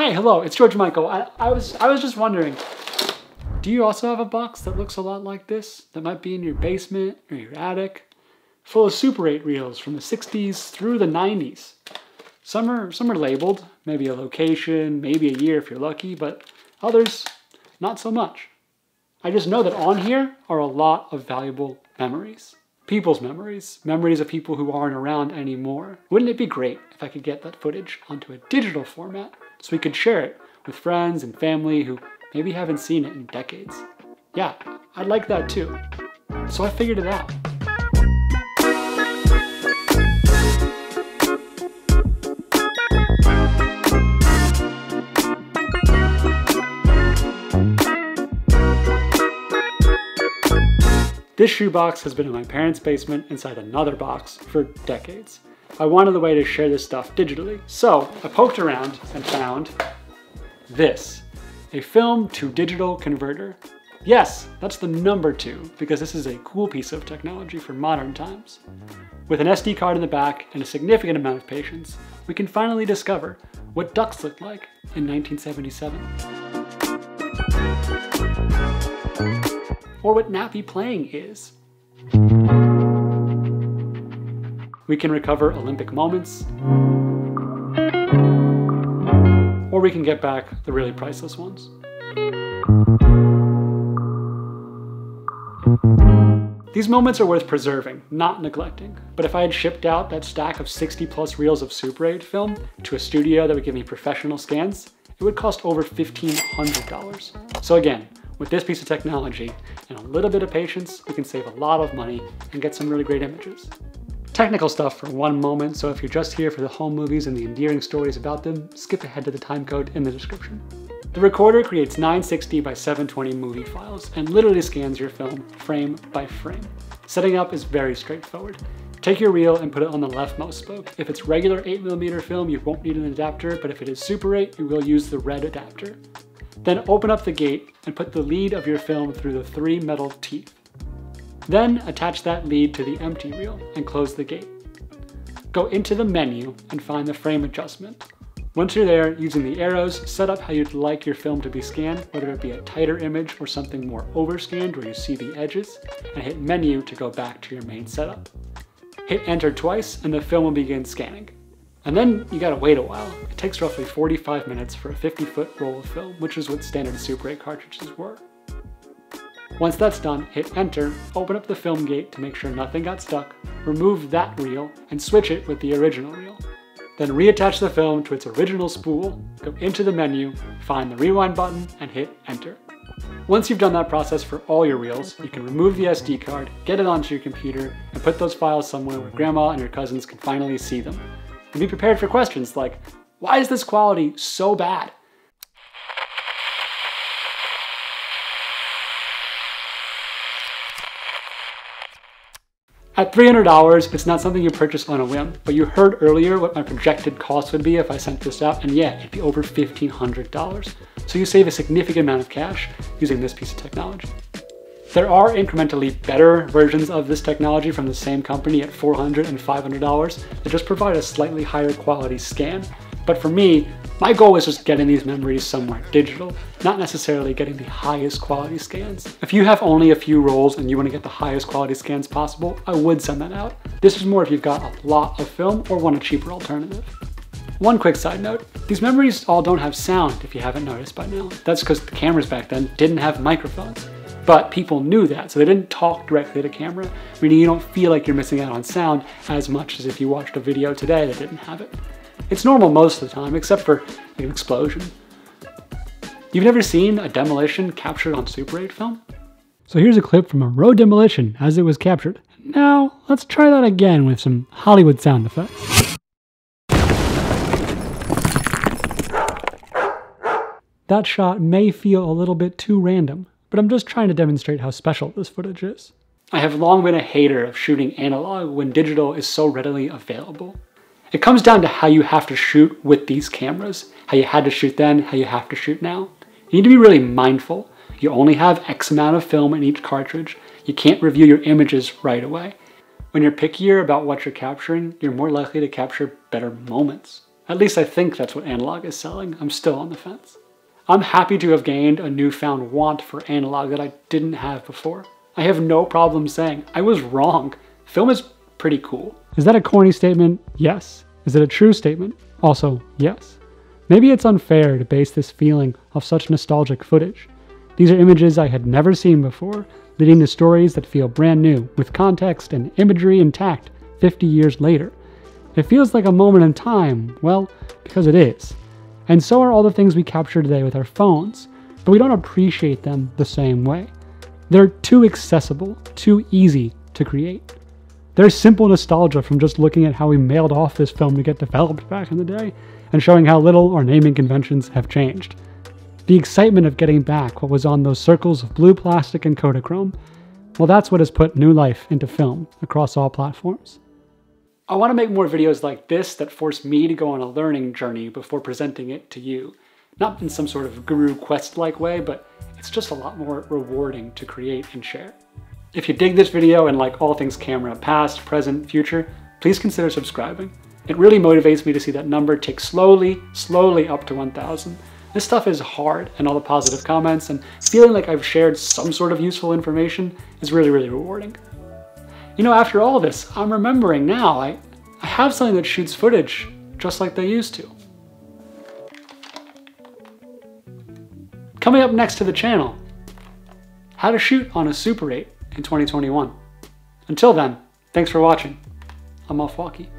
Hi, hello, it's George Michael. I was just wondering, do you also have a box that looks a lot like this? That might be in your basement or your attic? Full of Super 8 reels from the 60s through the 90s. Some are labeled, maybe a location, maybe a year if you're lucky, but others, not so much. I just know that on here are a lot of valuable memories. People's memories. Memories of people who aren't around anymore. Wouldn't it be great if I could get that footage onto a digital format so we could share it with friends and family who maybe haven't seen it in decades? Yeah, I'd like that too. So I figured it out. This shoebox has been in my parents' basement inside another box for decades. I wanted a way to share this stuff digitally, so I poked around and found this, a film to digital converter. Yes, that's the number 2, because this is a cool piece of technology for modern times. With an SD card in the back and a significant amount of patience, we can finally discover what ducks looked like in 1977. Or what nappy playing is. We can recover Olympic moments, or we can get back the really priceless ones. These moments are worth preserving, not neglecting. But if I had shipped out that stack of 60+ reels of Super 8 film to a studio that would give me professional scans, it would cost over $1,500. So again, with this piece of technology and a little bit of patience, we can save a lot of money and get some really great images. Technical stuff for one moment, so if you're just here for the home movies and the endearing stories about them, skip ahead to the timecode in the description. The recorder creates 960 by 720 movie files and literally scans your film frame by frame. Setting up is very straightforward. Take your reel and put it on the leftmost spoke. If it's regular 8mm film, you won't need an adapter, but if it is Super 8, you will use the red adapter. Then open up the gate and put the lead of your film through the 3 metal teeth. Then attach that lead to the empty reel and close the gate. Go into the menu and find the frame adjustment. Once you're there, using the arrows, set up how you'd like your film to be scanned, whether it be a tighter image or something more overscanned where you see the edges, and hit menu to go back to your main setup. Hit enter twice and the film will begin scanning. And then you gotta wait a while. It takes roughly 45 minutes for a 50-foot roll of film, which is what standard Super 8 cartridges were. Once that's done, hit enter, open up the film gate to make sure nothing got stuck, remove that reel, and switch it with the original reel. Then reattach the film to its original spool, go into the menu, find the rewind button, and hit enter. Once you've done that process for all your reels, you can remove the SD card, get it onto your computer, and put those files somewhere where grandma and your cousins can finally see them. And be prepared for questions like, why is this quality so bad? At $300, it's not something you purchase on a whim, but you heard earlier what my projected cost would be if I sent this out, and yeah, it'd be over $1,500. So you save a significant amount of cash using this piece of technology. There are incrementally better versions of this technology from the same company at $400 and $500 that just provide a slightly higher quality scan. But for me, my goal is just getting these memories somewhere digital, not necessarily getting the highest quality scans. If you have only a few rolls and you want to get the highest quality scans possible, I would send that out. This is more if you've got a lot of film or want a cheaper alternative. One quick side note, these memories all don't have sound if you haven't noticed by now. That's because the cameras back then didn't have microphones. But people knew that, so they didn't talk directly to camera, meaning you don't feel like you're missing out on sound as much as if you watched a video today that didn't have it. It's normal most of the time, except for like an explosion. You've never seen a demolition captured on Super 8 film? So here's a clip from a road demolition as it was captured. Now, let's try that again with some Hollywood sound effects. That shot may feel a little bit too random, but I'm just trying to demonstrate how special this footage is. I have long been a hater of shooting analog when digital is so readily available. It comes down to how you have to shoot with these cameras, how you had to shoot then, how you have to shoot now. You need to be really mindful. You only have X amount of film in each cartridge. You can't review your images right away. When you're pickier about what you're capturing, you're more likely to capture better moments. At least I think that's what analog is selling. I'm still on the fence. I'm happy to have gained a newfound want for analog that I didn't have before. I have no problem saying I was wrong. Film is pretty cool. Is that a corny statement? Yes. Is it a true statement? Also, yes. Maybe it's unfair to base this feeling off such nostalgic footage. These are images I had never seen before, leading to stories that feel brand new, with context and imagery intact 50 years later. It feels like a moment in time, well, because it is. And so are all the things we capture today with our phones, but we don't appreciate them the same way. They're too accessible, too easy to create. There's simple nostalgia from just looking at how we mailed off this film to get developed back in the day, and showing how little our naming conventions have changed. The excitement of getting back what was on those circles of blue plastic and Kodachrome, well, that's what has put new life into film across all platforms. I want to make more videos like this that force me to go on a learning journey before presenting it to you. Not in some sort of guru quest-like way, but it's just a lot more rewarding to create and share. If you dig this video and like all things camera, past, present, future, please consider subscribing. It really motivates me to see that number tick slowly up to 1,000. This stuff is hard, and all the positive comments and feeling like I've shared some sort of useful information is really rewarding. You know, after all this, I'm remembering now, I have something that shoots footage just like they used to. Coming up next to the channel, how to shoot on a Super 8 in 2021. Until then, thanks for watching. I'm Off Walkie.